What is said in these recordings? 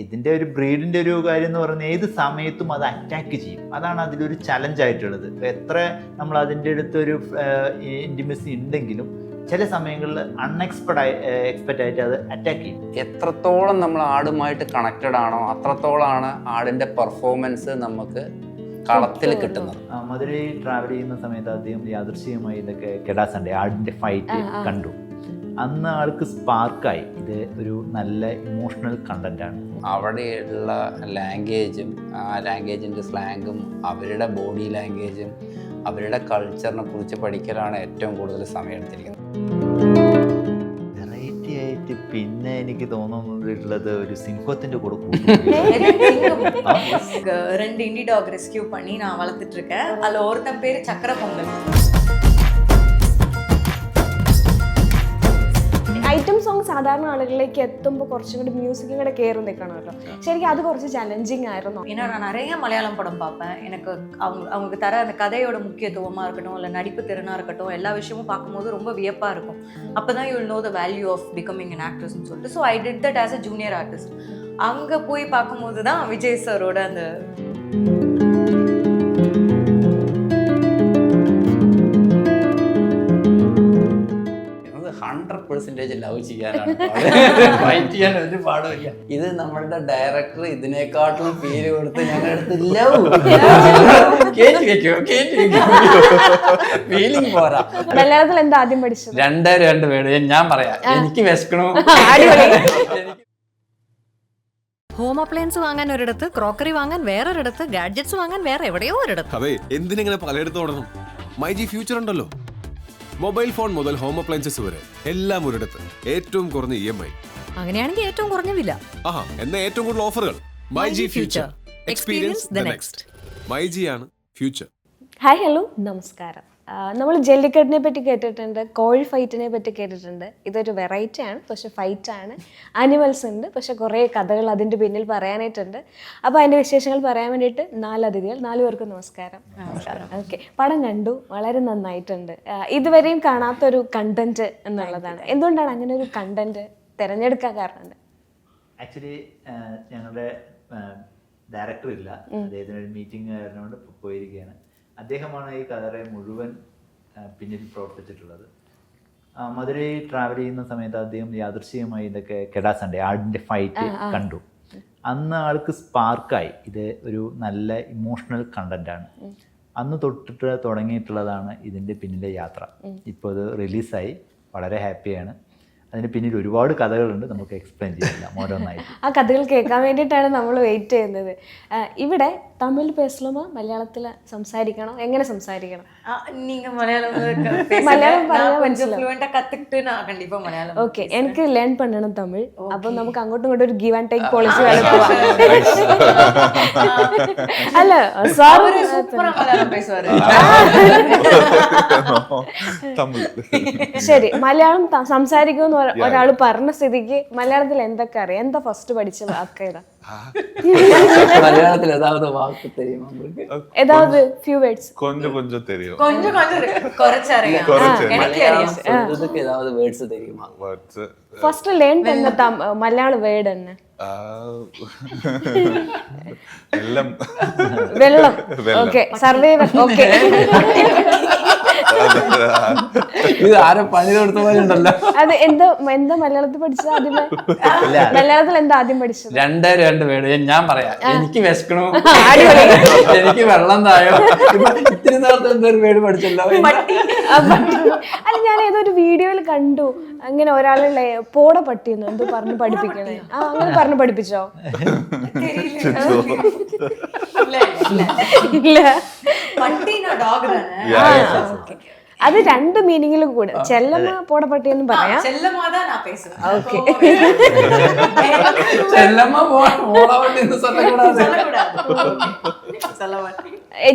ഇതിൻ്റെ ഒരു ബ്രീഡിൻ്റെ ഒരു കാര്യം എന്ന് പറയുന്നത് ഏത് സമയത്തും അത് അറ്റാക്ക് ചെയ്യും. അതാണ് അതിലൊരു ചലഞ്ചായിട്ടുള്ളത്. എത്ര നമ്മൾ അതിൻ്റെ അടുത്തൊരു ഇൻറ്റിമസി ഉണ്ടെങ്കിലും ചില സമയങ്ങളിൽ എക്സ്പെക്റ്റ് ആയിട്ട് അത് അറ്റാക്ക് ചെയ്യും. എത്രത്തോളം നമ്മൾ ആടുമായിട്ട് കണക്റ്റഡ് ആണോ അത്രത്തോളമാണ് ആടിൻ്റെ പെർഫോമൻസ് നമുക്ക് കളത്തിൽ കിട്ടുന്നത്. മധുരൈ ട്രാവൽ ചെയ്യുന്ന സമയത്ത് അദ്ദേഹം യാദൃശ്ചികമായി ഇതൊക്കെ കെടാ സൺഡേ ആടിൻ്റെ ഫൈറ്റ് കണ്ടു. അന്ന് ആൾക്ക് സ്പാർക്കായി ഇത് ഒരു നല്ല ഇമോഷണൽ കണ്ടന്റാണ്. അവിടെയുള്ള ലാംഗ്വേജും ആ ലാംഗ്വേജിൻ്റെ സ്ലാങ്ങും അവരുടെ ബോഡി ലാംഗ്വേജും അവരുടെ കൾച്ചറിനെ കുറിച്ച് പഠിക്കലാണ് ഏറ്റവും കൂടുതൽ സമയം എടുത്തിരിക്കുന്നത്. വെറൈറ്റി ആയിട്ട് പിന്നെ എനിക്ക് തോന്നുന്നുള്ളത് ഒരു സിംഹത്തിന്റെ കൂടെ ரெண்டு இண்டி டாக் ரெஸ்கியூ பண்ணி நான் வளர்த்துட்டு இருக்கேன். அதுல ஒருத்தன் பேரு சக்கர பொங்கல். ഐറ്റം സോങ് സാധാരണ ആളുകളിലേക്ക് എത്തുമ്പോൾ കുറച്ചും കൂടി മ്യൂസിക്കും കൂടെ കയറി നിൽക്കണമല്ലോ. ശരിക്കും അത് കുറച്ച് ചലഞ്ചിങ് ആയിരുന്നു. ஏன்னா நான் நிறைய மலையாளம் படம் பார்ப்பேன். எனக்கு அவங்க தர அந்த கதையோட முக்கியத்துவமாக இருக்கட்டும் இல்லை நடிப்பு திறனாக இருக்கட்டும் எல்லா விஷயமும் பார்க்கும்போது ரொம்ப வியப்பாக இருக்கும். அப்போ தான் you will know the value of becoming an ஆக்ட்ரஸ்ன்னு சொல்லிட்டு so I did that as a junior artist. அங்கே போய் பார்க்கும்போது தான் விஜய் சாரோட அந்த 100% ലവ് ചെയ്യാനാണ് ഫൈറ്റ് ചെയ്യാൻ ഒരു പാടില്ല. ഇത് നമ്മളുടെ ഡയറക്ടർ ഇതിനെക്കാട്ടിലും പേര് കൊടുത്ത് ഞങ്ങളടുത്ത് ലവ് കേറ്റി വെക്കോ ഫീലിംഗ് പോരാ. മലയാളത്തിൽ എന്താ ആദ്യം പഠിച്ചത്? രണ്ട് വേർഡ് ഞാൻ പറയാം. എനിക്ക് വിശക്കണോ. ഹോം അപ്ലയൻസ് വാങ്ങാൻ ഒരിടത്ത്, ക്രോക്കറി വാങ്ങാൻ വേറൊരിടത്ത്, ഗാഡ്ജറ്റ്സ് വാങ്ങാൻ വേറെ എവിടെയോ ഒരിടത്ത്. അതെ, എന്തിനെങ്ങനെ പലയിടത്ത് ഓടണം? മൈജി ഫ്യൂച്ചർ ഉണ്ടല്ലോ. മൊബൈൽ ഫോൺ മുതൽ ഹോം അപ്ലയൻസസ് വരെ എല്ലാം ഒരിടത്ത്. ഏറ്റവും കുറഞ്ഞ EMI. അങ്ങനെയാണെങ്കിൽ ഏറ്റവും കുറഞ്ഞ വില. ആഹാ, എന്നാ ഏറ്റവും കൂടുതൽ ഓഫറുകൾ. MyG future, experience the next. MyG ആണ് ഫ്യൂച്ചർ. ഹായ്, ഹലോ, നമസ്കാരം. നമ്മൾ ജല്ലിക്കെട്ടിനെ പറ്റി കേട്ടിട്ടുണ്ട്, കോഴി ഫൈറ്റിനെ പറ്റി കേട്ടിട്ടുണ്ട്. ഇതൊരു വെറൈറ്റി ആണ്, പക്ഷെ ഫൈറ്റാണ്. ആനിമൽസ് ഉണ്ട്, പക്ഷെ കുറേ കഥകൾ അതിൻ്റെ പിന്നിൽ പറയാനായിട്ടുണ്ട്. അപ്പോൾ അതിൻ്റെ വിശേഷങ്ങൾ പറയാൻ വേണ്ടിയിട്ട് 4 അതിഥികൾ. 4 പേർക്കും നമസ്കാരം. ഓക്കെ, പടം കണ്ടു, വളരെ നന്നായിട്ടുണ്ട്. ഇതുവരെയും കാണാത്തൊരു കണ്ടന്റ് എന്നുള്ളതാണ്. എന്തുകൊണ്ടാണ് അങ്ങനെ ഒരു കണ്ടന്റ് തിരഞ്ഞെടുക്കാൻ കാരണം? ആക്ച്വലി ഞങ്ങളുടെ ഡയറക്ടർ ഇല്ല, അദ്ദേഹത്തിന് ഒരു മീറ്റിംഗ് കാരണമുണ്ട് പോയിരിക്കുകയാണ്. അദ്ദേഹമാണ് ഈ കഥയുടെ മുഴുവൻ പിന്നിൽ പ്രവർത്തിച്ചിട്ടുള്ളത്. മധുരൈ ട്രാവൽ ചെയ്യുന്ന സമയത്ത് അദ്ദേഹം യാദൃശ്ചികമായി ഇതൊക്കെ കെടാ സൺഡേ ആടിൻ്റെ ഫൈറ്റ് കണ്ടു. അന്ന് ആൾക്ക് സ്പാർക്കായി ഇത് ഒരു നല്ല ഇമോഷണൽ കണ്ടന്റാണ്. അന്ന് തൊട്ടിട്ട് തുടങ്ങിയിട്ടുള്ളതാണ് ഇതിൻ്റെ പിന്നിലെ യാത്ര. ഇപ്പോൾ ഇത് റിലീസായി, വളരെ ഹാപ്പിയാണ്. അതിന് പിന്നിൽ ഒരുപാട് കഥകളുണ്ട്, നമുക്ക് എക്സ്പ്ലെയിൻ ചെയ്യാം ഓരോന്നായിട്ട്. ആ കഥകൾ കേൾക്കാൻ വേണ്ടിയിട്ടാണ് നമ്മൾ വെയിറ്റ് ചെയ്യുന്നത്. ഇവിടെ തമിഴ് പേസലുമോ മലയാളത്തിൽ സംസാരിക്കണോ? എങ്ങനെ സംസാരിക്കണം? நீங்க மலையாளம் പറയാൻ கொஞ்சம் கத்துக்கிட்டு நான் கண்டிப்பா மலையாளம். ഓക്കെ, എനിക്ക് ലേൺ പണ്ണണം തമിഴ്. അപ്പൊ നമുക്ക് അങ്ങോട്ടും ഇങ്ങോട്ടും ഒരു ഗീവ് ആൻഡ് ടേക്ക് പോളിസി അല്ല, சார் சூப்பரா மலையாளம் பேசுவாரு. ശരി, മലയാളം സംസാരിക്കുമെന്ന് ഒരാൾ പറഞ്ഞ സ്ഥിതിക്ക് മലയാളത്തിൽ എന്തൊക്കെ അറിയാം? എന്താ ഫസ്റ്റ് പഠിച്ച വാക്ക് ഏതാ? മലയാളത്തിൽ ഏതാவது ഫ്യൂ വേർഡ്സ്? கொஞ்சம் தெரியும். கொஞ்சம் குறைச்சறியாம். எனக்கு இதுக்கு ஏதாவது வேர்ட்ஸ் தெரியுமா? ഫസ്റ്റ് ലേൺ பண்ண മലയാള വേർഡ് തന്നെ വെള്ളം. Okay, survivor. ഓക്കെ, ഇത് ആരും പണി കൊടുത്ത പോലെ ഉണ്ടല്ലോ. അത് എന്താ മലയാളത്തിൽ പഠിച്ചത്? ആദ്യമേ മലയാളത്തിൽ എന്താ ആദ്യം പഠിച്ചത്? രണ്ട് വേർഡ് ഞാൻ പറയാം. എനിക്ക് വിശക്കണോ, എനിക്ക് വെള്ളം തായോ. ഇത്തിരി നേരത്തെ എന്തൊരു വേർഡ് പഠിച്ചല്ലോ. അല്ല, ഞാൻ ഏതൊരു വീഡിയോയിൽ കണ്ടു അങ്ങനെ ഒരാളെ പോട പട്ടിയെന്നോ എന്തോ പറഞ്ഞ് പഠിപ്പിക്കണേ. അങ്ങനെ പറഞ്ഞ് പഠിപ്പിച്ചോ? ഇല്ല, അത് 2 മീനിങ്ങിലും കൂടെ. ചെല്ലമ്മ പോടപ്പട്ടിയെന്നും പറയാം. ഓക്കെ,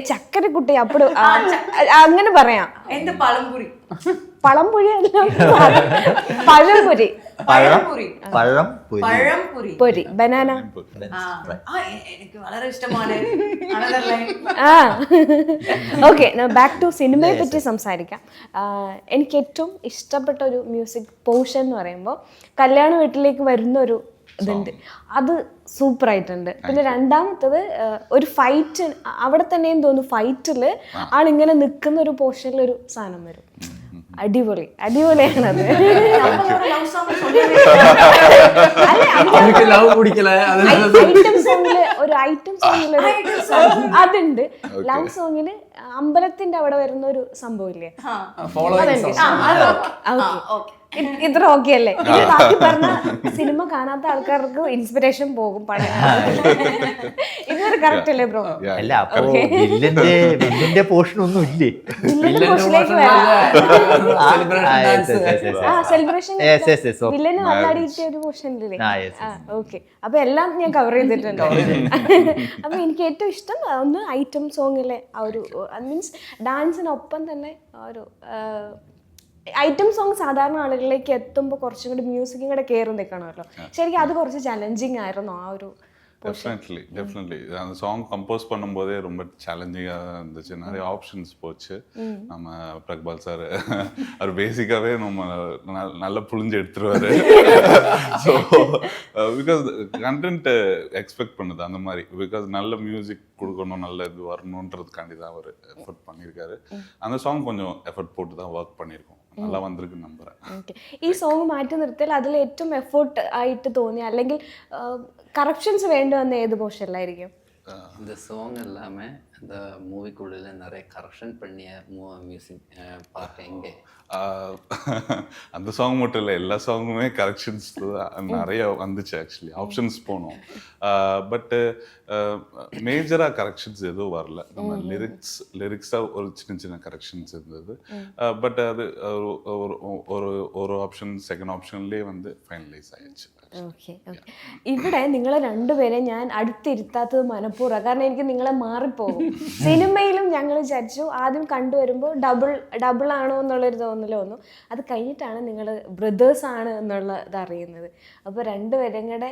ചക്കരക്കുട്ടി അപ്പട് അങ്ങനെ പറയാം. പഴംപൊരി അല്ല, പഴംപൊരി. പൊരി, ബനാന. ഓക്കെ, ബാക്ക് ടു സിനിമയെ പറ്റി സംസാരിക്കാം. എനിക്ക് ഏറ്റവും ഇഷ്ടപ്പെട്ട ഒരു മ്യൂസിക് പോർഷൻ എന്ന് പറയുമ്പോൾ കല്യാണ വീട്ടിലേക്ക് വരുന്ന ഒരു ഇതുണ്ട്, അത് സൂപ്പർ ആയിട്ടുണ്ട്. പിന്നെ രണ്ടാമത്തത് ഒരു ഫൈറ്റ്, അവിടെ തന്നെയും തോന്നുന്നു ഫൈറ്റിൽ ആളിങ്ങനെ നിൽക്കുന്ന ഒരു പോർഷനിൽ ഒരു സാധനം വരും. അടിപൊളിയാണത്. ഐറ്റം സോങ്ങില് ഒരു അതുണ്ട്. ലവ് സോങ്ങില് അമ്പലത്തിന്റെ അവിടെ വരുന്ന ഒരു സംഭവം ഇല്ലേ, ഇത്ര ഓക്കെ അല്ലേ? ബാക്കി പറഞ്ഞ സിനിമ കാണാത്ത ആൾക്കാർക്ക് ഇൻസ്പിറേഷൻ പോകും പടം. ഇതൊരു കറക്റ്റ് അല്ലേ ബ്രോ? അല്ല, അപ്പൊ വില്ലിന്റെ പോർഷൻ ഒന്നും ഇല്ലേ? സെലിബ്രേഷൻ വില്ലന് നല്ലാടിയിട്ട് ഒരു പോർഷൻ ഇല്ലേ? ഓക്കെ, അപ്പൊ എല്ലാം ഞാൻ കവർ ചെയ്തിട്ടുണ്ട്. അപ്പൊ എനിക്ക് ഏറ്റവും ഇഷ്ടം ഒന്ന് ഐറ്റം സോങ്ങിലെ ആ ഒരു മീൻസ് ഡാൻസിനൊപ്പം തന്നെ ഒരു ഐറ്റം സോങ് സാധാരണ ആളുകളിലേക്ക് എത്തുമ്പോൾ കുറച്ചും കൂടി മ്യൂസിക്കും കൂടെ കയറി നിൽക്കണമല്ലോ. ശരിക്കും അത് കുറച്ച് ചലഞ്ചിങ് ആയിരുന്നു ആ ஒரு டெஃபினெட்லி அந்த சாங் கம்போஸ் பண்ணும்போதே ரொம்ப சேலஞ்சிங்காக இருந்துச்சு. நிறைய ஆப்ஷன்ஸ் போச்சு. நம்ம பிரக்பால் சார் அவர் பேசிக்காகவே நம்ம நல்லா புழிஞ்சு எடுத்துருவாரு. ஸோ பிகாஸ் கண்டென்ட் எக்ஸ்பெக்ட் பண்ணுது அந்த மாதிரி, பிகாஸ் நல்ல மியூசிக் கொடுக்கணும், நல்ல இது வரணுன்றதுக்காண்டி தான் அவர் எஃபர்ட் பண்ணியிருக்காரு. அந்த சாங் கொஞ்சம் எஃபர்ட் போட்டு தான் ஒர்க் பண்ணியிருக்கோம். நல்லா வந்திருக்கு நம்புறேன். ഈ സോങ് മാറ്റി നിർത്തിയാൽ അതിൽ ഏറ്റവും എഫോർട്ട് ആയിട്ട് തോന്നി അല്ലെങ്കിൽ கரெக்ஷன்ஸ் வேண்டும் அந்த ஏது போர்ஷன்லாയിരിക്കും? இந்த சாங் எல்லாமே அந்த மூவிக்குள்ள நிறைய கரெக்ஷன் பண்ணிய மியூசிக் பார்க்க எங்கே அந்த சாங் மட்டும் இல்லை, எல்லா சாங்குமே கரெக்ஷன்ஸ் நிறைய வந்துச்சு. ஆக்சுவலி ஆப்ஷன்ஸ் போனோம், பட்டு மேஜராக கரெக்ஷன்ஸ் எதுவும் வரல. நம்ம லிரிக்ஸாக ஒரு சின்ன சின்ன கரெக்ஷன்ஸ் இருந்தது. பட் அது ஒரு ஆப்ஷன் செகண்ட் ஆப்ஷன்லேயே வந்து ஃபைனலைஸ் ஆயிடுச்சு. Okay okay. ഇവിടെ നിങ്ങളെ രണ്ടുപേരെ ഞാൻ അടുത്തിരുത്താത്തത് മനഃപൂർവ്വം, കാരണം എനിക്ക് നിങ്ങളെ മാറിപ്പോകും. സിനിമയിലും ഞങ്ങൾ വിചാരിച്ചു ആദ്യം കണ്ടുവരുമ്പോൾ ഡബിൾ ആണോ എന്നുള്ളൊരു തോന്നൽ വന്നു. അത് കഴിഞ്ഞിട്ടാണ് നിങ്ങൾ ബ്രദേഴ്സ് ആണ് എന്നുള്ളത് അറിയുന്നത്. അപ്പോൾ രണ്ടുപേരും കൂടെ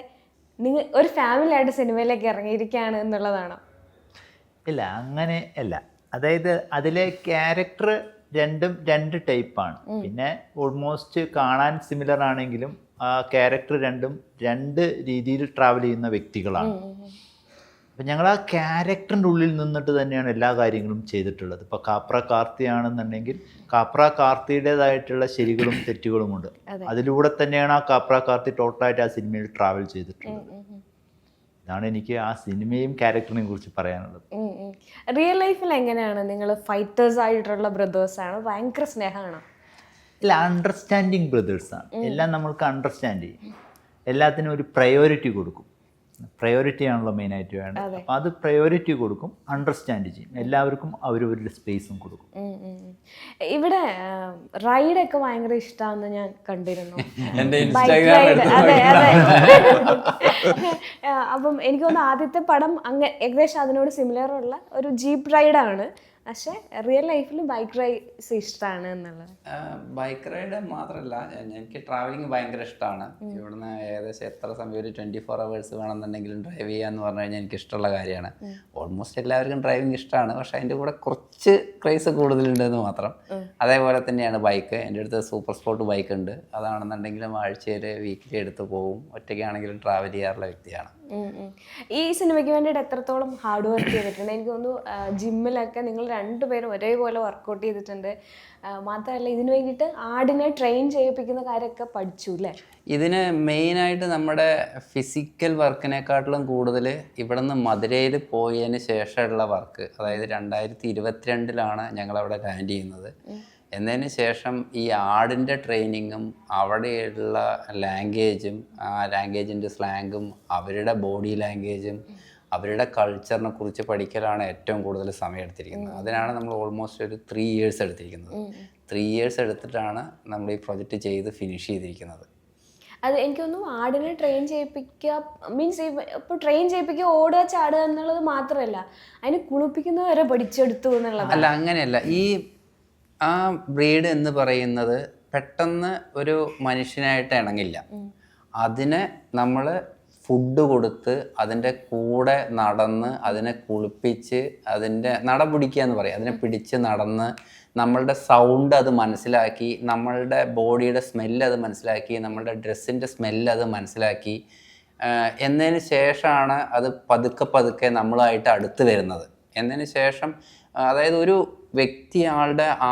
നിങ്ങൾ ഒരു ഫാമിലി ആയിട്ട് സിനിമയിലേക്ക് ഇറങ്ങിയിരിക്കുകയാണ് എന്നുള്ളതാണോ? ഇല്ല, അങ്ങനെ അല്ല. അതായത് അതിലെ ക്യാരക്ടർ രണ്ടും രണ്ട് ടൈപ്പാണ്. പിന്നെ ഓൾമോസ്റ്റ് കാണാൻ സിമിലർ ആണെങ്കിലും ആ ക്യാരക്ടർ രണ്ടും രണ്ട് രീതിയിൽ ട്രാവൽ ചെയ്യുന്ന വ്യക്തികളാണ്. അപ്പം ഞങ്ങൾ ആ ക്യാരക്ടറിൻ്റെ ഉള്ളിൽ നിന്നിട്ട് തന്നെയാണ് എല്ലാ കാര്യങ്ങളും ചെയ്തിട്ടുള്ളത്. ഇപ്പോൾ കാപ്ര കാർത്തിയാണെന്നുണ്ടെങ്കിൽ കാപ്ര കാർത്തിയുടേതായിട്ടുള്ള ശരികളും തെറ്റുകളുമുണ്ട്. അതിലൂടെ തന്നെയാണ് ആ കാപ്ര കാർത്തി ടോട്ടലായിട്ട് ആ സിനിമയിൽ ട്രാവൽ ചെയ്തിട്ടുള്ളത്. ഇതാണ് എനിക്ക് ആ സിനിമയും ക്യാരക്ടറിനെയും കുറിച്ച് പറയാനുള്ളത്. റിയൽ ലൈഫിൽ എങ്ങനെയാണ് നിങ്ങൾ ഫൈറ്റേഴ്സ് ആയിട്ടുള്ള ബ്രദേഴ്സാണ്? ഭയങ്കര സ്നേഹമാണോ? ഇല്ല, അണ്ടർസ്റ്റാൻഡിങ് ബ്രദേഴ്സാണ്. എല്ലാം നമ്മൾക്ക് അണ്ടർസ്റ്റാൻഡ് ചെയ്യും, എല്ലാത്തിനും ഒരു പ്രയോറിറ്റി കൊടുക്കും. പ്രയോറിറ്റി ആണല്ലോ മെയിനായിട്ട് വേണ്ടത്. അപ്പം അത് പ്രയോറിറ്റി കൊടുക്കും, അണ്ടർസ്റ്റാൻഡ് ചെയ്യും, എല്ലാവർക്കും അവരവരുടെ സ്പേസും കൊടുക്കും. ഇവിടെ റൈഡൊക്കെ ഭയങ്കര ഇഷ്ടമാണെന്ന് ഞാൻ കണ്ടിരുന്നു. ബൈക്ക് റൈഡ്, അതെ അതെ. അപ്പം എനിക്ക് തോന്നുന്നു ആദ്യത്തെ പടം ഏകദേശം അതിനോട് സിമിലർ ഉള്ള ഒരു ജീപ്പ് റൈഡാണ്. പക്ഷേ റിയൽ ലൈഫിൽ ബൈക്ക് റൈഡ്സ് ഇഷ്ടമാണ് എന്നുള്ളത്. ബൈക്ക് റൈഡ് മാത്രമല്ല, എനിക്ക് ട്രാവലിംഗ് ഭയങ്കര ഇഷ്ടമാണ്. ഇവിടുന്ന് ഏകദേശം എത്ര സമയം ഒരു 24 hours വേണമെന്നുണ്ടെങ്കിലും ഡ്രൈവ് ചെയ്യാന്ന് പറഞ്ഞു കഴിഞ്ഞാൽ എനിക്ക് ഇഷ്ടമുള്ള കാര്യമാണ്. ഓൾമോസ്റ്റ് എല്ലാവർക്കും ഡ്രൈവിംഗ് ഇഷ്ടമാണ്, പക്ഷേ അതിൻ്റെ കൂടെ കുറച്ച് ക്രേസ് കൂടുതലുണ്ടെന്ന് മാത്രം. അതേപോലെ തന്നെയാണ് ബൈക്ക്. എൻ്റെ അടുത്ത് സൂപ്പർ സ്പോർട്ട് ബൈക്ക് ഉണ്ട്. അതാണെന്നുണ്ടെങ്കിലും ആഴ്ചയിൽ വീക്കിലി എടുത്ത് പോകും. ഒറ്റയ്ക്കാണെങ്കിലും ട്രാവൽ ചെയ്യാറുള്ള വ്യക്തിയാണ്. ഈ സിനിമയ്ക്ക് വേണ്ടിയിട്ട് എത്രത്തോളം ഹാർഡ് വർക്ക് ചെയ്തിട്ടുണ്ട്? എനിക്ക് തോന്നുന്നു ജിമ്മിലൊക്കെ നിങ്ങൾ രണ്ടുപേരും ഒരേപോലെ വർക്കൗട്ട് ചെയ്തിട്ടുണ്ട്. മാത്രമല്ല ഇതിന് വേണ്ടിയിട്ട് ആടിനെ ട്രെയിൻ ചെയ്യിപ്പിക്കുന്ന കാര്യമൊക്കെ പഠിച്ചു അല്ലേ? ഇതിന് മെയിനായിട്ട് നമ്മുടെ ഫിസിക്കൽ വർക്കിനെക്കാട്ടിലും കൂടുതൽ ഇവിടെ നിന്ന് മധുരയിൽ പോയതിന് ശേഷമുള്ള വർക്ക്. അതായത് 2022 ഞങ്ങളവിടെ ലാൻഡ് ചെയ്യുന്നത്. എന്നതിന് ശേഷം ഈ ആടിൻ്റെ ട്രെയിനിങ്ങും അവിടെയുള്ള ലാംഗ്വേജും ആ ലാംഗ്വേജിൻ്റെ സ്ലാങ്ങും അവരുടെ ബോഡി ലാംഗ്വേജും അവരുടെ കൾച്ചറിനെ കുറിച്ച് പഠിക്കലാണ് ഏറ്റവും കൂടുതൽ സമയം എടുത്തിരിക്കുന്നത്. അതിനാണ് നമ്മൾ ഓൾമോസ്റ്റ് ഒരു 3 years എടുത്തിരിക്കുന്നത്. 3 years എടുത്തിട്ടാണ് നമ്മൾ ഈ പ്രൊജക്റ്റ് ചെയ്ത് ഫിനിഷ് ചെയ്തിരിക്കുന്നത്. അത് എനിക്കൊന്നും ആടിനെ ട്രെയിൻ ചെയ്യിപ്പിക്കുക മീൻസ് ഇപ്പോൾ ട്രെയിൻ ചെയ്യിപ്പിക്കുക ഓടുക ചാടുക എന്നുള്ളത് മാത്രമല്ല, അതിന് കുളിപ്പിക്കുന്നത് വരെ പഠിച്ചെടുത്തു എന്നുള്ളത്. അല്ല, അങ്ങനെയല്ല. ഈ ആ ബ്രീഡ് എന്ന് പറയുന്നത് പെട്ടെന്ന് ഒരു മനുഷ്യനായിട്ട് ഇണങ്ങില്ല. അതിനെ നമ്മൾ ഫുഡ് കൊടുത്ത് അതിൻ്റെ കൂടെ നടന്ന് അതിനെ കുളിപ്പിച്ച് അതിൻ്റെ നട പിടിക്കുക എന്ന് പറയും. അതിനെ പിടിച്ച് നടന്ന് നമ്മളുടെ സൗണ്ട് അത് മനസ്സിലാക്കി, നമ്മളുടെ ബോഡിയുടെ സ്മെല്ല് അത് മനസ്സിലാക്കി, നമ്മളുടെ ഡ്രസ്സിൻ്റെ സ്മെല്ല് അത് മനസ്സിലാക്കി, എന്നതിന് ശേഷമാണ് അത് പതുക്കെ പതുക്കെ നമ്മളുമായിട്ട് അടുത്ത് വരുന്നത്. എന്നതിന് ശേഷം അതായത് ഒരു വ്യക്തി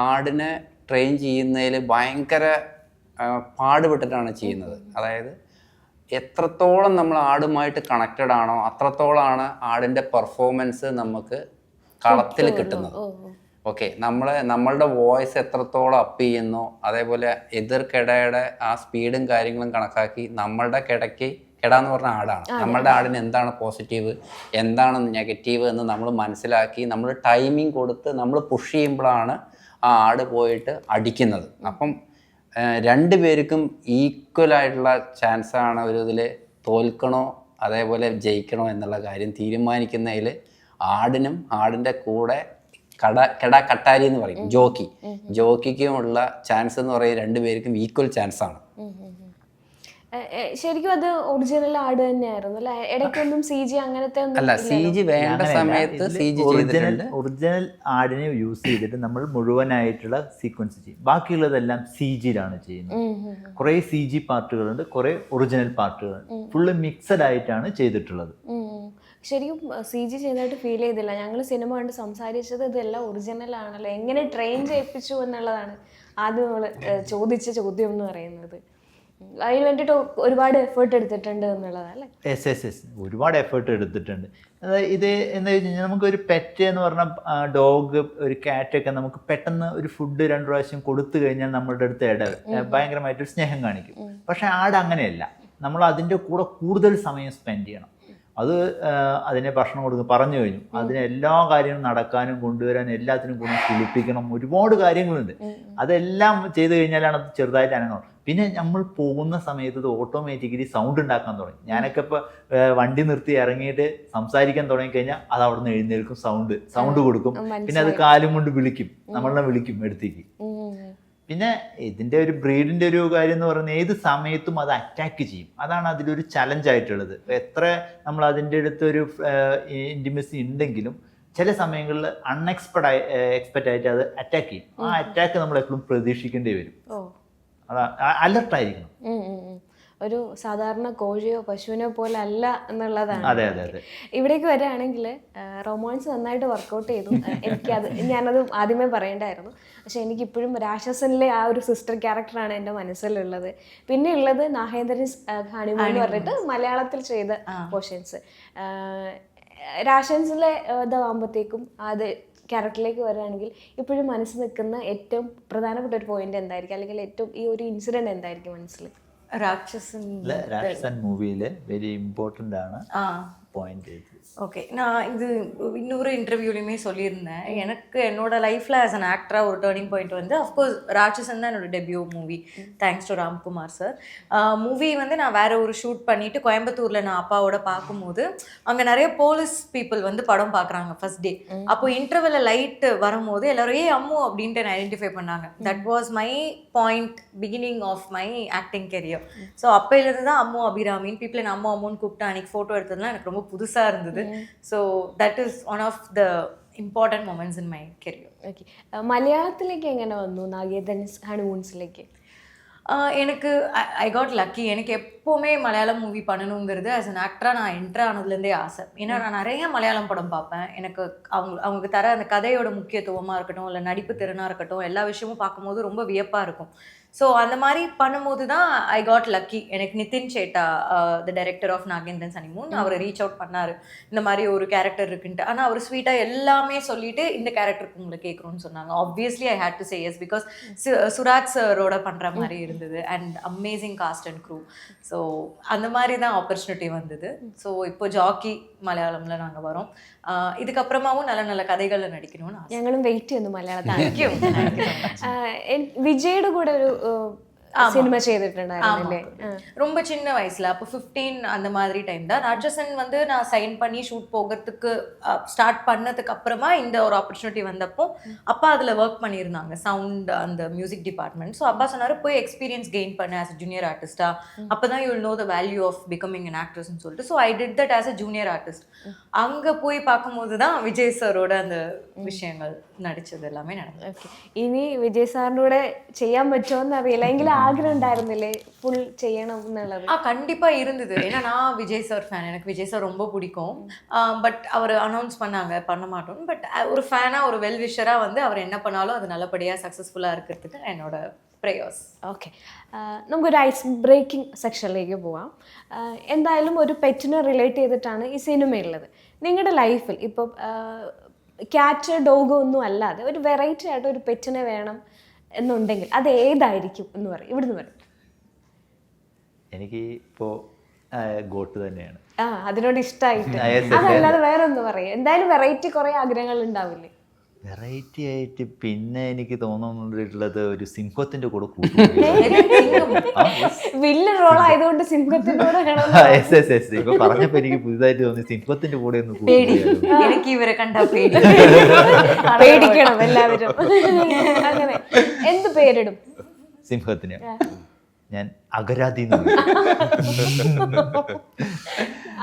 ആടിനെ ട്രെയിൻ ചെയ്യുന്നതിൽ ഭയങ്കര പാടുപെട്ടിട്ടാണ് ചെയ്യുന്നത്. അതായത് എത്രത്തോളം നമ്മൾ ആടുമായിട്ട് കണക്റ്റഡ് ആണോ അത്രത്തോളമാണ് ആടിൻ്റെ പെർഫോമൻസ് നമുക്ക് കളത്തിൽ കിട്ടുന്നത്. ഓക്കെ, നമ്മളുടെ വോയിസ് എത്രത്തോളം അപ്പ് ചെയ്യുന്നു, അതേപോലെ എതിർക്കിടയുടെ ആ സ്പീഡും കാര്യങ്ങളും കണക്കാക്കി നമ്മളുടെ കിടാന്ന് പറഞ്ഞ ആടാണ്. നമ്മളുടെ ആടിന് എന്താണ് പോസിറ്റീവ് എന്താണ് നെഗറ്റീവ് എന്ന് നമ്മൾ മനസ്സിലാക്കി നമ്മൾ ടൈമിങ് കൊടുത്ത് നമ്മൾ പുഷ് ചെയ്യുമ്പോഴാണ് ആ ആട് പോയിട്ട് അടിക്കുന്നത്. അപ്പം രണ്ടുപേർക്കും ഈക്വലായിട്ടുള്ള ചാൻസാണ് ഒരു ഇതിൽ തോൽക്കണോ അതേപോലെ ജയിക്കണോ എന്നുള്ള കാര്യം തീരുമാനിക്കുന്നതിൽ ആടിനും ആടിൻ്റെ കൂടെ കട്ടാരി എന്ന് പറയും ജോക്കിക്കുമുള്ള ചാൻസ് എന്ന് പറയുന്നത് രണ്ടുപേർക്കും ഈക്വൽ ചാൻസാണ്. ശരിക്കും അത് ഒറിജിനൽ ആട് തന്നെയായിരുന്നു അല്ലെ? ഇടയ്ക്കൊന്നും CG അങ്ങനത്തെ അല്ല, CG വേണ്ട സമയത്ത് CG ചെയ്തിട്ടുണ്ട്. ഒറിജിനൽ ആടിനെ യൂസ് ചെയ്തിട്ട് നമ്മൾ മുഴുവനായിട്ടുള്ള സീക്വൻസ് ചെയ്യും. ബാക്കിയുള്ളതെല്ലാം CGയിലാണ് ചെയ്യുന്നത്. കുറെ CG പാർട്ടുകളുണ്ട്, കുറെ ഒറിജിനൽ പാർട്ടുകളുണ്ട്. ഫുള്ള് മിക്സഡ് ആയിട്ടാണ് ചെയ്തിട്ടുള്ളത്. ശരിക്കും CG ചെയ്തതായിട്ട് ഫീൽ ചെയ്തില്ല. ഞങ്ങൾ സിനിമ കണ്ട് സംസാരിച്ചത് ഇതെല്ലാം ഒറിജിനൽ ആണല്ലോ, എങ്ങനെ ട്രെയിൻ ചെയ്യിപ്പിച്ചു എന്നുള്ളതാണ് ആദ്യം നമ്മൾ ചോദിച്ച ചോദ്യം എന്ന് പറയുന്നത്. അതിന് വേണ്ടിയിട്ട് ഒരുപാട് എഫേർട്ട് എടുത്തിട്ടുണ്ട് എന്നുള്ളതല്ലേ? യെസ്, ഒരുപാട് എഫേർട്ട് എടുത്തിട്ടുണ്ട്. ഇത് എന്താ വെച്ച് കഴിഞ്ഞാൽ നമുക്കൊരു പെറ്റ് എന്ന് പറഞ്ഞാൽ ഡോഗ്, ഒരു ക്യാറ്റൊക്കെ നമുക്ക് പെട്ടെന്ന് ഒരു ഫുഡ് 2 പ്രാവശ്യം കൊടുത്തു കഴിഞ്ഞാൽ നമ്മളുടെ അടുത്ത് ഭയങ്കരമായിട്ടൊരു സ്നേഹം കാണിക്കും. പക്ഷെ ആട് അങ്ങനെയല്ല. നമ്മൾ അതിൻ്റെ കൂടെ കൂടുതൽ സമയം സ്പെൻഡ് ചെയ്യണം. അത് അതിനെ ഭക്ഷണം കൊടുക്കും, പറഞ്ഞു കഴിഞ്ഞു. അതിന് എല്ലാ കാര്യങ്ങളും നടക്കാനും കൊണ്ടുവരാനും എല്ലാത്തിനും കൊണ്ട് കുളിപ്പിക്കണം, ഒരുപാട് കാര്യങ്ങളുണ്ട്. അതെല്ലാം ചെയ്ത് കഴിഞ്ഞാലാണ് അത് ചെറുതായിട്ട് അനങ്ങണം. പിന്നെ നമ്മൾ പോകുന്ന സമയത്ത് ഇത് ഓട്ടോമാറ്റിക്കലി സൗണ്ട് ഉണ്ടാക്കാൻ തുടങ്ങി. ഞാനൊക്കെ ഇപ്പോൾ വണ്ടി നിർത്തി ഇറങ്ങിയിട്ട് സംസാരിക്കാൻ തുടങ്ങിക്കഴിഞ്ഞാൽ അത് അവിടെ നിന്ന് എഴുന്നേൽക്കും, സൗണ്ട് കൊടുക്കും. പിന്നെ അത് കാലും കൊണ്ട് വിളിക്കും, നമ്മളെ വിളിക്കും എടുത്തേക്ക്. പിന്നെ ഇതിൻ്റെ ഒരു ബ്രീഡിൻ്റെ ഒരു കാര്യം എന്ന് പറയുന്നത് ഏത് സമയത്തും അത് അറ്റാക്ക് ചെയ്യും. അതാണ് അതിലൊരു ചലഞ്ചായിട്ടുള്ളത്. എത്ര നമ്മൾ അതിൻ്റെ അടുത്തൊരു ഇൻറ്റിമസി ഉണ്ടെങ്കിലും ചില സമയങ്ങളിൽ എക്സ്പെക്റ്റ് ആയിട്ട് അത് അറ്റാക്ക് ചെയ്യും. ആ അറ്റാക്ക് നമ്മൾ എപ്പോഴും പ്രതീക്ഷിക്കേണ്ടി വരും. അതാ അലർട്ടായിരിക്കണം. ഒരു സാധാരണ കോഴിയോ പശുവിനോ പോലെ അല്ല എന്നുള്ളതാണ്. അതെ. ഇവിടേക്ക് വരികയാണെങ്കിൽ റൊമാൻസ് നന്നായിട്ട് വർക്കൗട്ട് ചെയ്തു. ഞാനത് ആദ്യമേ പറയേണ്ടായിരുന്നു. പക്ഷെ എനിക്കിപ്പോഴും രാക്ഷസനിലെ ആ ഒരു സിസ്റ്റർ ക്യാരക്ടറാണ് എൻ്റെ മനസ്സിലുള്ളത്. പിന്നെ ഉള്ളത് നാഗേന്ദ്രൻ ഹണിമൂൺ എന്ന് പറഞ്ഞിട്ട് മലയാളത്തിൽ ചെയ്ത പോർഷൻസ്. രാക്ഷസനിലെ ഇതാകുമ്പോഴത്തേക്കും അത് ക്യാരക്ടറിലേക്ക് വരികയാണെങ്കിൽ ഇപ്പോഴും മനസ്സിൽ നിൽക്കുന്ന ഏറ്റവും പ്രധാനപ്പെട്ട ഒരു പോയിന്റ് എന്തായിരിക്കും, അല്ലെങ്കിൽ ഏറ്റവും ഈ ഒരു ഇൻസിഡന്റ് എന്തായിരിക്കും മനസ്സിൽ? രാക്ഷസൻ മൂവിയിലെ വെരി ഇമ്പോർട്ടൻ്റ് ആണ് പോയിന്റ്. ஓகே, நான் இது இன்னொரு இன்டர்வியூலையுமே சொல்லியிருந்தேன். எனக்கு என்னோட லைஃப்பில் ஆஸ் அன் ஆக்டராக ஒரு டேர்னிங் பாயிண்ட் வந்து அஃப்கோர்ஸ் ராட்சசன் தான் என்னோட debut movie, thanks to Ramkumar sir. Movie வந்து நான் வேற ஒரு ஷூட் பண்ணிவிட்டு கோயம்புத்தூரில் நான் அப்பாவோட பார்க்கும்போது அங்கே நிறைய போலீஸ் பீப்புள் வந்து படம் பார்க்குறாங்க ஃபர்ஸ்ட் டே. அப்போ இன்டர்வெல்ல லைட்டு வரும்போது எல்லாரும் அம்மு அப்படின்ட்டு என்னை ஐடென்டிஃபை பண்ணாங்க. That was my point, beginning of my acting career. So அப்போலேருந்து தான் அம்மு அபிராமின் பீப்புள் என்ன அம்முன்னு கூப்பிட்டு அன்றைக்கி ஃபோட்டோ எடுத்ததுலாம் எனக்கு ரொம்ப புதுசாக இருந்தது. So that is one of the important moments in my career. Okay, മലയാളത്തിലേക്ക് എങ്ങനെ വന്നു നാഗേന്ദ്രൻ ഹണിമൂൺസിലേക്ക്? எனக்கு ஐ காட் லக்கி. எனக்கு எப்போவுமே மலையாளம் மூவி பண்ணணுங்கிறது ஆஸ் அன் ஆக்டராக நான் என்ட்ரு ஆனதுலேருந்தே ஆசை. ஏன்னா நான் நிறைய மலையாளம் படம் பார்ப்பேன். எனக்கு அவங்களுக்கு தர அந்த கதையோட முக்கியத்துவமாக இருக்கட்டும், இல்லை நடிப்பு திறனாக இருக்கட்டும், எல்லா விஷயமும் பார்க்கும்போது ரொம்ப வியப்பாக இருக்கும். ஸோ அந்த மாதிரி பண்ணும்போது தான் ஐ காட் லக்கி. எனக்கு Nithin chetta, the director of Nagendran honeymoon, அவர் ரீச் அவுட் பண்ணார் இந்த மாதிரி ஒரு கேரக்டர் இருக்குன்ட்டு. ஆனால் அவர் ஸ்வீட்டாக எல்லாமே சொல்லிட்டு இந்த கேரக்டருக்கு உங்களை கேட்குறோன்னு சொன்னாங்க. Obviously I had to say yes because Suraj சரோட பண்ணுற மாதிரி இருந்தது and amazing cast and crew. So அந்த மாதிரி தான் ஆப்பர்ச்சுனிட்டி வந்தது. ஸோ இப்போ ஜாக்கி மலையாளமில் நாங்கள் வரோம். இதுக்கப்புறமாவும் நல்ல நல்ல கதைகளில் நடிக்கணும்னு ഞങ്ങളും വെയിറ്റ് ചെയ്യുന്നു മലയാളത്തിൽ. വിജയുടെ കൂടെ ഒരു சினிமா செய்துட்டு ரொம்ப சின்ன வயசுல, அப்போ 15 அந்த மாதிரி டைம் தான். ராட்சசன் வந்து நான் சைன் பண்ணி ஷூட் போகிறதுக்கு ஸ்டார்ட் பண்ணதுக்கு அப்புறமா இந்த ஒரு ஆப்பர்ச்சுனிட்டி வந்தப்போ அப்பா அதில் ஒர்க் பண்ணியிருந்தாங்க, சவுண்ட் அந்த மியூசிக் டிபார்ட்மெண்ட். ஸோ அப்பா சொன்னார் போய் எக்ஸ்பீரியன்ஸ் கெயின் பண்ண ஆஸ் அ ஜூனியர் ஆர்டிஸ்டா, அப்போ தான் you will know the value of becoming an ஆக்ட்ரஸ்ன்னு சொல்லிட்டு. So I did that as a junior artist. அங்கே போய் பார்க்கும்போது தான் விஜய் சாரோட அந்த விஷயங்கள் நடிச்சது எல்லாமே நடந்தது. ഓക്കെ, ഇനി വിജയ് സാറിൻ്റെ കൂടെ ചെയ്യാൻ പറ്റുമോ എന്ന് അറിയില്ല, എങ്കിലും ആഗ്രഹം ഉണ്ടായിരുന്നില്ലേ ഫുൾ ചെയ്യണം എന്നുള്ളത്? கண்டிப்பா இருந்தது. ஏன்னா நான் விஜய் சார் ஃபேன். எனக்கு விஜய் சார் ரொம்ப பிடிக்கும். பட் அவர் அனௌன்ஸ் பண்ணாங்க பண்ண மாட்டோம். பட் ஒரு ஃபேனா ஒரு வெல் விஷரா வந்து அவர் என்ன பண்ணாலும் அது நல்லபடியா சக்ஸஸ்ஃபுல்லா இருக்கிறதுக்கு என்னோட പ്രേയേഴ്സ്. ഓക്കെ, നമുക്കൊരു ഐസ് ബ്രേക്കിംഗ് സെക്ഷനിലേക്ക് പോവാം. എന്തായാലും ഒരു പെറ്റിനെ റിലേറ്റ് ചെയ്തിട്ടാണ് ഈ സിനിമയുള്ളത്. നിങ്ങളുടെ ലൈഫിൽ ഇപ്പോൾ ക്യാറ്റ് ഡോഗോ ഒന്നും അല്ലാതെ ഒരു വെറൈറ്റി ആയിട്ട് ഒരു പെറ്റിനെ വേണം എന്നുണ്ടെങ്കിൽ അത് ഏതായിരിക്കും എന്ന് പറയും, ഇവിടുന്ന് പറയും. എനിക്ക് ഇപ്പോൾ ഗോട്ട് തന്നെയാണ്. അതിനോട് ഇഷ്ടമായിട്ട്. അതല്ലാതെ വേറെ ഒന്ന് പറയും. എന്തായാലും വെറൈറ്റി കുറേ ആഗ്രഹങ്ങൾ ഉണ്ടാവില്ലേ? വെറൈറ്റി ആയിട്ട് പിന്നെ എനിക്ക് തോന്നുന്നുള്ളത് ഒരു സിംഹത്തിന്റെ കൂടെ വില്ലൻ റോൾ ആയതുകൊണ്ട് സിംഹത്തിന്റെ കൂടെ ഇപ്പൊ പറഞ്ഞപ്പോ എനിക്ക് പുതുതായിട്ട് തോന്നി സിംഹത്തിന്റെ കൂടെ ഒന്ന് എനിക്ക് ഇവരെ കണ്ടാ പേടിക്കണം എല്ലാവരും. അങ്ങനെ എന്ത് പേരിടും സിംഹത്തിന്? ഞാൻ അഗരാധി.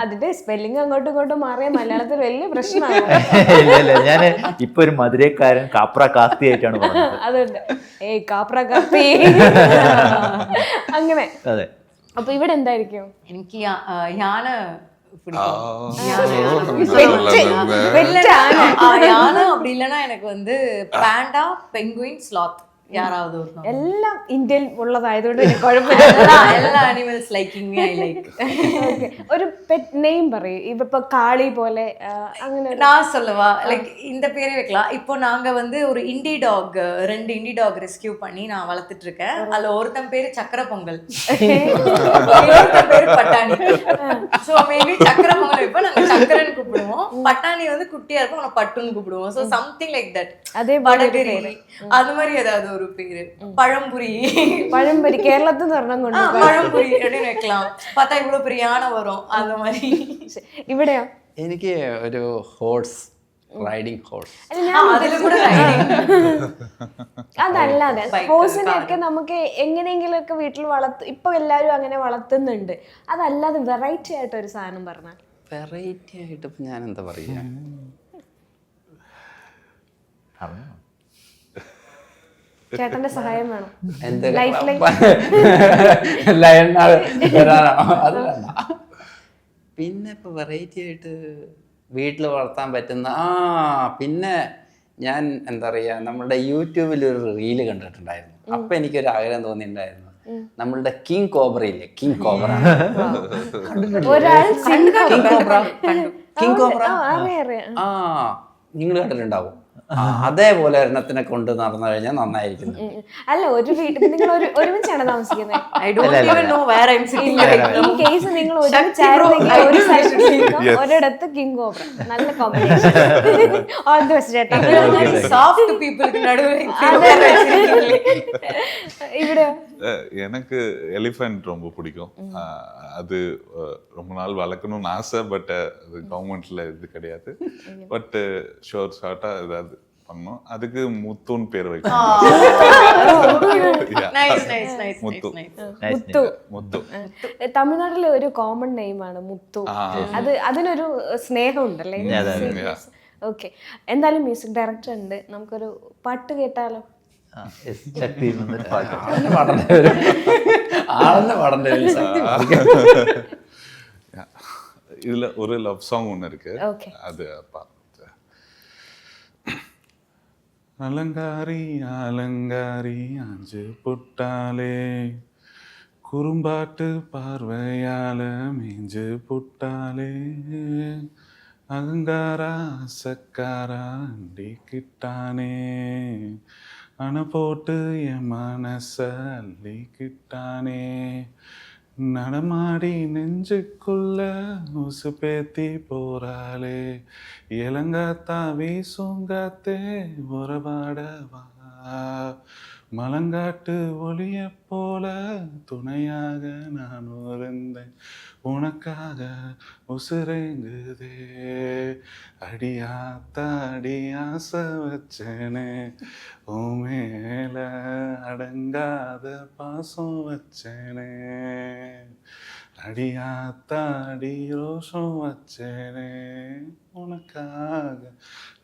അതിന്റെ സ്പെല്ലിംഗ് അങ്ങോട്ടും ഇങ്ങോട്ടും മാറിയ മലയാളത്തിൽ വലിയ പ്രശ്നമാണ്. ഇല്ല, ഞാൻ ഇപ്പൊ ഒരു മധുരക്കാരൻ കാപ്ര കാസ്തി ആയിട്ടാണ് പറഞ്ഞത്. അതുണ്ട്, കാപ്ര കാസ്തി. അങ്ങനെ. അതെ. അപ്പൊ ഇവിടെ എന്തായിരിക്കും? എനിക്ക് യാന യാന அப்படி இல்லைன்னா எனக்கு வந்து പാൻഡா, പെൻഗ്വിൻ, സ്ലോത്ത് யாராவது എല്ലാം ഇന്ത്യയിൽ ഉള്ളതായതുകൊണ്ട് കുഴപ്പമില്ല. എല്ലാ animals liking me, I like. ഒരു പെറ്റ് നെയിം പറയൂ. ഇപ്പൊ കാളി പോലെ അങ്ങനെ நான் சொல்லவா? லைக் இந்த பேரே வைக்கலாம். இப்போ நாங்க வந்து ஒரு indie dog 2 indie dog rescue பண்ணி நான் வளர்த்துட்டு இருக்கேன். அதுல ஒருத்தன் பேரு சக்கர பொங்கல், ஒருத்தன் பேரு பட்டாணி. சோ மேபி சக்கர பொங்கல் இப்ப நாங்க சக்கரன்னு கூப்பிடுவோம், பட்டாணி வந்து குட்டியா இருக்கும் அவன பட்டுன்னு கூப்பிடுவோம். So something like that. அதே வடகரி அது மாதிரி ஏதாவது ஒரு பேரு. பழம்புரி, பழம்புரி കേരളത്തിൽ നിന്ന് ഒരെണ്ണം കൊണ്ട് பழம்புரி அப்படின்னு வைக்கலாம். பார்த்தா இவ்வளவு பெரிய யானை வரும் அந்த மாதிரி. ഇവിടെയോ? എനിക്ക് ഒരു ഹോഴ്സ്, റൈഡിങ് ഹോഴ്സ്. അതല്ലാതെ ഹോഴ്സിനെയൊക്കെ നമുക്ക് എങ്ങനെയെങ്കിലും ഒക്കെ വീട്ടിൽ ഇപ്പൊ എല്ലാവരും അങ്ങനെ വളർത്തുന്നുണ്ട്. അതല്ലാതെ വെറൈറ്റി ആയിട്ട് ഒരു സാധനം പറഞ്ഞാൽ. വെറൈറ്റി ആയിട്ട് ഇപ്പൊ ഞാൻ എന്താ പറയുക, ചേട്ടന്റെ സഹായം വേണം. പിന്നെ ഇപ്പൊ വെറൈറ്റി ആയിട്ട് വീട്ടിൽ വളർത്താൻ പറ്റുന്ന പിന്നെ ഞാൻ എന്താ പറയാ, നമ്മളുടെ യൂട്യൂബിൽ ഒരു റീല് കണ്ടിട്ടുണ്ടായിരുന്നു. അപ്പൊ എനിക്കൊരു ആഗ്രഹം തോന്നിയിട്ടുണ്ടായിരുന്നു, നമ്മളുടെ കിങ് കോബ്ര ഇല്ലേ, കിങ് കോബ്ര. കിങ് കോബ്ര നിങ്ങൾ കണ്ടിട്ടുണ്ടാവും. അതേപോലെ ഒരെണ്ണത്തിനെ കൊണ്ട് നടന്നു കഴിഞ്ഞാൽ നന്നായിരിക്കുന്നു. അല്ല, ഒരു വീട്ടിൽ നിങ്ങൾ ഒരുമിച്ചാണ് താമസിക്കുന്നത്. നിങ്ങൾ ഒരിടത്ത് കിങ് കോബ്ര. നല്ല കോമ്പിനേഷൻ. ഓൾ ദി ബെസ്റ്റ് ചേട്ടാ. ഇവിടെ எனக்கு எலிஃபென்ட் ரொம்ப பிடிக்கும். அது ரொம்ப நாள் வளர்க்கணும்னு ஆசை, பட் அது கவர்மெண்ட்ல இது கிடையாது. பட் ஷோர் ஷார்ட்டா ஏதாவது பண்ணோம். அதுக்கு முத்துன்னு பேர் வைக்கணும். മുത്തു തമിഴ്നാട്ടിലെ ഒരു കോമൺ നെയിമാണ് മുത്തു. അതിനൊരു സ്നേഹം ഉണ്ടല്ലേ? ഓക്കെ, എന്തായാലും മ്യൂസിക് ഡയറക്ടർ ഉണ്ട്, നമുക്കൊരു പാട്ട് കേട്ടാലോ? இதுல ஒரு லவ் சாங் ஒண்ணு இருக்கு, அது அலங்காரி அலங்காரி அஞ்சு புட்டாலே குறும்பாட்டு பார்வையால மேஞ்சு புட்டாலே அகங்காரா சக்காரா அண்டிக்கிட்டானே அணை போட்டு என் மனச அள்ளிக்கிட்டானே நடமாடி நெஞ்சுக்குள்ள உசு பேத்தி போறாளே இளங்காத்தா வீசுங்காத்தே உறவாடவா மலங்காட்டு ஒளிய போல துணையாக நான் இருந்தேன் உனக்காக உசுரேங்குதே அடியாத்தா அடியாச வச்சேனே உன் மேல அடங்காத பாசம் வச்சேனே அடியாத்தா அடி ரோஷம் வச்சேனே உனக்காக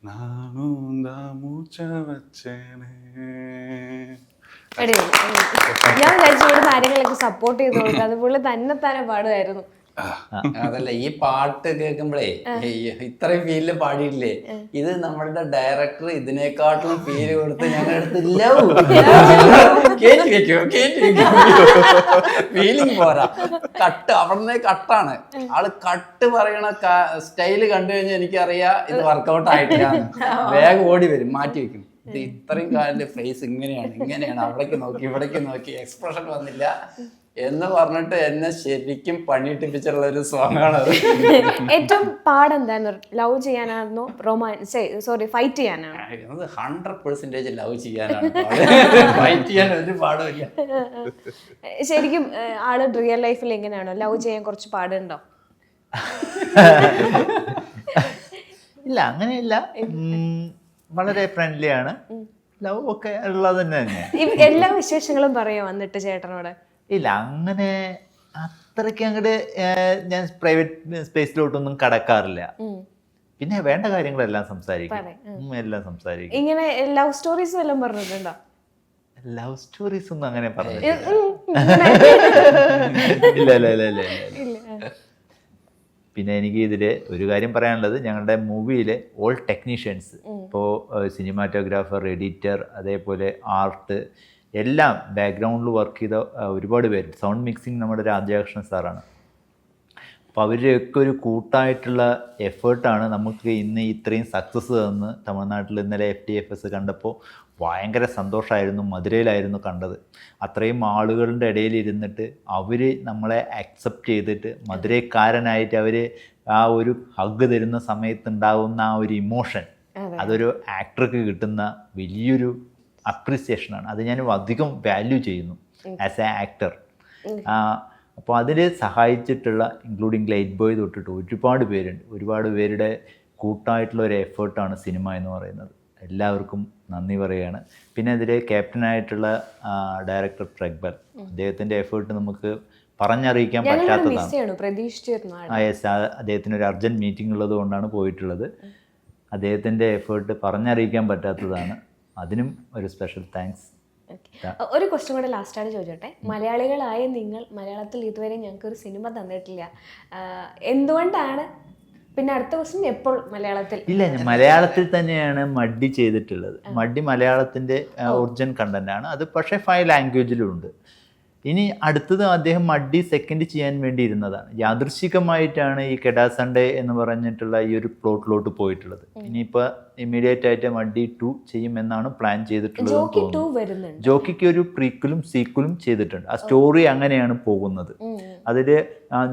நானும் தான் மூச்ச வச்சேனே. ഞാൻ വിചാരിച്ചു ഇവിടെ കാര്യങ്ങളൊക്കെ സപ്പോർട്ട് ചെയ്ത് കൊടുക്കുക, അത് പുള്ളി തന്നെ പാടുമായിരുന്നു. അതല്ല, ഈ പാട്ട് കേൾക്കുമ്പോഴേ ഇത്രയും ഫീലില് പാടിയില്ലേ, ഇത് നമ്മളുടെ ഡയറക്ടർ ഇതിനെക്കാട്ടിലും ഫീല് കൊടുത്ത് ഞങ്ങളടുത്ത് കേറ്റി വെക്കോ ഫീലിംഗ് പോരാ, കട്ട് അവിടുന്ന് കട്ടാണ് ആള്. കട്ട് പറയണ സ്റ്റൈല് കണ്ടു കഴിഞ്ഞാൽ എനിക്കറിയാം ഇത് വർക്കൗട്ട് ആയിട്ടില്ല, വേഗം ഓടി വരും, മാറ്റി വെക്കും. ഇത് ഇത്രയും കാലിന്റെ ഫേസ് ഇങ്ങനെയാണ് അവിടേക്ക് നോക്കി ഇവിടേക്ക് നോക്കി എക്സ്പ്രഷൻ വന്നില്ല എന്ന് പറഞ്ഞിട്ട് എന്നെ ശരിക്കും പണിയിട്ടിപ്പിച്ചുള്ള ഒരു സോങ് ആണ് അത്. ഏറ്റവും പാടെന്തായിരുന്നു? ലവ് ചെയ്യാനായിരുന്നോ ഫൈറ്റ് ചെയ്യാനാണോ? 100% ലവ് ചെയ്യാനാണ്, ഫൈറ്റ് ചെയ്യാൻ ഒരു പാടുമില്ല. ശരിക്കും ആള് റിയൽ ലൈഫിൽ എങ്ങനെയാണോ? ലവ് ചെയ്യാൻ കുറച്ച് പാടുണ്ടോ? ഇല്ല, അങ്ങനെയില്ല. വളരെ ഫ്രണ്ട്ലി ആണ്. ലവ് ഒക്കെ ഉള്ളത് തന്നെ. എല്ലാ വിശേഷങ്ങളും പറയോ വന്നിട്ട് ചേട്ടനോട്? ഇല്ല, അങ്ങനെ അത്രയ്ക്ക് അങ്ങോട്ട് ഞാൻ പ്രൈവറ്റ് സ്പേസിലോട്ടൊന്നും കടക്കാറില്ല. പിന്നെ വേണ്ട കാര്യങ്ങളെല്ലാം സംസാരിക്കും, എല്ലാം സംസാരിക്കും. ഇങ്ങനെ ലവ് സ്റ്റോറീസ് വല്ലതും പറഞ്ഞിട്ടുണ്ടോ? ലവ് സ്റ്റോറീസ് ഒന്നും അങ്ങനെ പറഞ്ഞില്ല. ഇല്ല ഇല്ല ഇല്ല ഇല്ല ഇല്ല. പിന്നെ എനിക്ക് ഇതില് ഒരു കാര്യം പറയാനുള്ളത്, ഞങ്ങളുടെ മൂവിയിലെ ഓൾ ടെക്നീഷ്യൻസ്, ഇപ്പോൾ സിനിമാറ്റോഗ്രാഫർ, എഡിറ്റർ, അതേപോലെ ആർട്ട്, എല്ലാം ബാക്ക്ഗ്രൗണ്ടിൽ വർക്ക് ചെയ്ത ഒരുപാട് പേര്. സൗണ്ട് മിക്സിങ് നമ്മുടെ രാജകൃഷ്ണൻ സാറാണ്. അപ്പോൾ അവരുടെയൊക്കെ ഒരു കൂട്ടായിട്ടുള്ള എഫേർട്ടാണ് നമുക്ക് ഇന്ന് ഇത്രയും സക്സസ് തന്ന്. തമിഴ്നാട്ടിൽ ഇന്നലെ FTFS കണ്ടപ്പോൾ ഭയങ്കര സന്തോഷമായിരുന്നു. മധുരയിലായിരുന്നു കണ്ടത്. അത്രയും ആളുകളുടെ ഇടയിൽ ഇരുന്നിട്ട് അവർ നമ്മളെ അക്സെപ്റ്റ് ചെയ്തിട്ട്, മധുരക്കാരനായിട്ട് അവർ ആ ഒരു ഹഗ് തരുന്ന സമയത്തുണ്ടാകുന്ന ആ ഒരു ഇമോഷൻ, അതൊരു ആക്ടർക്ക് കിട്ടുന്ന വലിയൊരു അപ്രിസിയേഷനാണ്. അത് ഞാൻ അധികം വാല്യൂ ചെയ്യുന്നു ആസ് എ ആക്ടർ. അപ്പോൾ അതിൽ സഹായിച്ചിട്ടുള്ള ഇൻക്ലൂഡിങ് ലൈറ്റ് ബോയ് തൊട്ടിട്ട് ഒരുപാട് പേരുണ്ട്. ഒരുപാട് പേരുടെ കൂട്ടായിട്ടുള്ള ഒരു എഫേർട്ടാണ് സിനിമ എന്ന് പറയുന്നത്. എല്ലാവർക്കും നന്ദി പറയുകയാണ്. പിന്നെ അതിൽ ക്യാപ്റ്റനായിട്ടുള്ള ഡയറക്ടർ പ്രഗ്ബൽ, അദ്ദേഹത്തിൻ്റെ എഫേർട്ട് നമുക്ക് പറഞ്ഞറിയിക്കാൻ പറ്റാത്തതാണ്. അദ്ദേഹത്തിന് ഒരു അർജൻറ്റ് മീറ്റിംഗ് ഉള്ളത് കൊണ്ടാണ് പോയിട്ടുള്ളത്. അദ്ദേഹത്തിൻ്റെ എഫേർട്ട് പറഞ്ഞറിയിക്കാൻ പറ്റാത്തതാണ്. അതിനും ഒരു സ്പെഷ്യൽ താങ്ക്സ്. ഒരു ക്വസ്റ്റ്യൻ കൂടെ ലാസ്റ്റാണ് ചോദിച്ചോട്ടെ. മലയാളികളായ നിങ്ങൾ മലയാളത്തിൽ ഇതുവരെ ഞങ്ങൾക്ക് ഒരു സിനിമ തന്നിട്ടില്ല, എന്തുകൊണ്ടാണ്? പിന്നെ അടുത്ത ക്വസ്റ്റ്യൻ, എപ്പോൾ മലയാളത്തിൽ? ഇല്ല, ഞാൻ മലയാളത്തിൽ തന്നെയാണ് മഡ്ഡി ചെയ്തിട്ടുള്ളത്. മഡ്ഡി മലയാളത്തിൻ്റെ ഒറിജിനൽ കണ്ടന്റ് ആണ് അത്. പക്ഷേ 5 ലാംഗ്വേജിലും ഉണ്ട്. ഇനി അടുത്തത് അദ്ദേഹം മഡ്ഡി സെക്കൻഡ് ചെയ്യാൻ വേണ്ടി ഇരുന്നതാണ്. യാദൃശ്ചികമായിട്ടാണ് ഈ കെഡാ സൺഡേ എന്ന് പറഞ്ഞിട്ടുള്ള ഈ ഒരു പ്ലോട്ടിലോട്ട് പോയിട്ടുള്ളത്. ഇനിയിപ്പോൾ ഇമ്മീഡിയറ്റ് ആയിട്ട് മഡ്ഡി 2 ചെയ്യുമെന്നാണ് പ്ലാൻ ചെയ്തിട്ടുള്ളത്. ജോക്കിക്ക് ഒരു പ്രീക്വലും സീക്വലും ചെയ്തിട്ടുണ്ട്. ആ സ്റ്റോറി അങ്ങനെയാണ് പോകുന്നത്. അതിൽ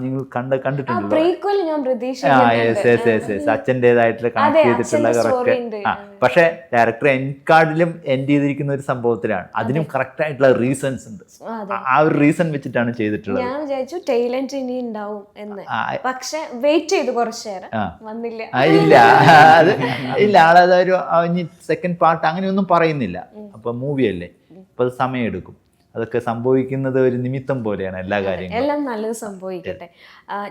നിങ്ങൾ കണ്ടിട്ടുണ്ടല്ലോ, അച്ഛൻ്റെതായിട്ടുള്ള കണക്ട് ചെയ്തിട്ടുള്ള കറക്റ്റ്. പക്ഷേ ഡയറക്ടർ എൻഡ് കാർഡിലും എൻഡ് ചെയ്തിരിക്കുന്ന ഒരു സംഭവത്തിലാണ്. അതിനും കറക്റ്റ് ആയിട്ടുള്ള റീസൺസ് ഉണ്ട്. ആ ഒരു റീസൺ വെച്ചിട്ടാണ് ചെയ്തിട്ടുള്ളത്. ഞാൻ വിചാരിച്ചു ടൈലന്റ് ഇനി ഉണ്ടാവും എന്ന്, പക്ഷെ വെയിറ്റ് ചെയ്തു കുറച്ചു നേരം, വന്നില്ല. ഇല്ല, അത് ഇല്ല, ആളതൊരു സെക്കൻഡ് പാർട്ട് അങ്ങനെയൊന്നും പറയുന്നില്ല. അപ്പൊ മൂവിയല്ലേ, അപ്പൊ അത് സമയമെടുക്കും. അതൊക്കെ സംഭവിക്കുന്നത് ഒരു നിമിത്തം പോലെയാണ് എല്ലാ കാര്യങ്ങളും. എല്ലാം നല്ലത് സംഭവിക്കട്ടെ.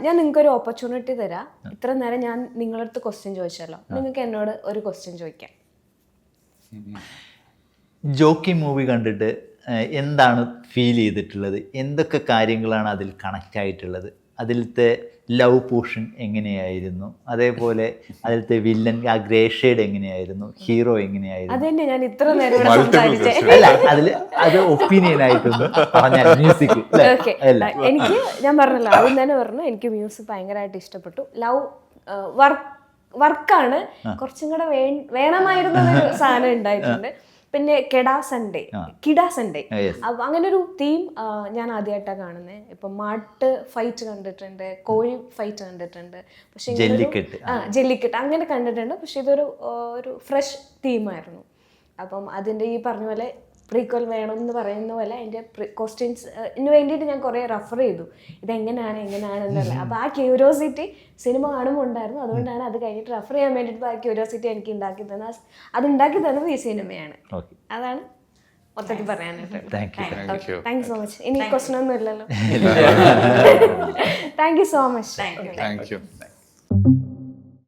ഞാൻ നിങ്ങൾക്കൊരു ഓപ്പർച്യൂണിറ്റി തരാം. ഇത്ര നേരം ഞാൻ നിങ്ങളടുത്ത് ക്വസ്റ്റ്യൻ ചോദിച്ചല്ലോ, നിങ്ങൾക്ക് എന്നോട് ഒരു ക്വസ്റ്റ്യൻ ചോദിക്കാം. ജോക്കി മൂവി കണ്ടിട്ട് എന്താണ് ഫീൽ ചെയ്തിട്ടുള്ളത്? എന്തൊക്കെ കാര്യങ്ങളാണ് അതിൽ കണക്റ്റ് ആയിട്ടുള്ളത്? അതിലത്തെ ലവ് പോർഷൻ എങ്ങനെയായിരുന്നു? അതേപോലെ അതിലത്തെ വില്ലൻ ആ ഗ്രേ ഷെയ്ഡ് എങ്ങനെയായിരുന്നു? ഹീറോ എങ്ങനെയായിരുന്നു? അതെന്നെ ഞാൻ ഇത്ര നേരം അല്ല, അതിൽ അത് ഒപ്പീനിയൻ ആയിട്ടൊന്ന് പറഞ്ഞാൽ മ്യൂസിക്. എനിക്ക് ഞാൻ പറഞ്ഞല്ലോ, ആദ്യം തന്നെ പറഞ്ഞു, എനിക്ക് മ്യൂസിക് ഭയങ്കരമായിട്ട് ഇഷ്ടപ്പെട്ടു. ലവ് വർക്കാണ് കുറച്ചും കൂടെ വേണമായിരുന്ന ഒരു സാധനം ഉണ്ടായിട്ടുണ്ട്. പിന്നെ കിഡാ സൺഡേ അപ്പൊ അങ്ങനെ ഒരു തീം ഞാൻ ആദ്യമായിട്ടാണ് കാണുന്നത്. ഇപ്പൊ മാട്ട് ഫൈറ്റ് കണ്ടിട്ടുണ്ട്, കോഴി ഫൈറ്റ് കണ്ടിട്ടുണ്ട്, പക്ഷെ ജല്ലിക്കെട്ട് അങ്ങനെ കണ്ടിട്ടുണ്ട്. പക്ഷെ ഇതൊരു ഫ്രഷ് തീമായിരുന്നു. അപ്പം അതിൻ്റെ ഈ പറഞ്ഞ പോലെ പ്രീക്വൽ വേണം എന്ന് പറയുന്ന പോലെ അതിൻ്റെ ക്വസ്റ്റ്യൻസിന് വേണ്ടിയിട്ട് ഞാൻ കുറേ റെഫർ ചെയ്തു, ഇതെങ്ങനെയാണ് എന്നല്ല. അപ്പോൾ ആ ക്യൂരിയോസിറ്റി സിനിമ കാണുമ്പോൾ ഉണ്ടായിരുന്നു. അതുകൊണ്ടാണ് അത് കഴിഞ്ഞിട്ട് റെഫർ ചെയ്യാൻ വേണ്ടിയിട്ട് ആ ക്യൂരിയോസിറ്റി എനിക്ക് ഉണ്ടാക്കി തന്നത്. അത് ഉണ്ടാക്കി തന്നത് ഈ സിനിമയാണ്. അതാണ് മൊത്തത്തിൽ പറയാനായിട്ട്. Thank you so much. ഇനി ക്വസ്റ്റ്യൻ ഒന്നും ഇല്ലല്ലോ. Thank you so much. Thank you.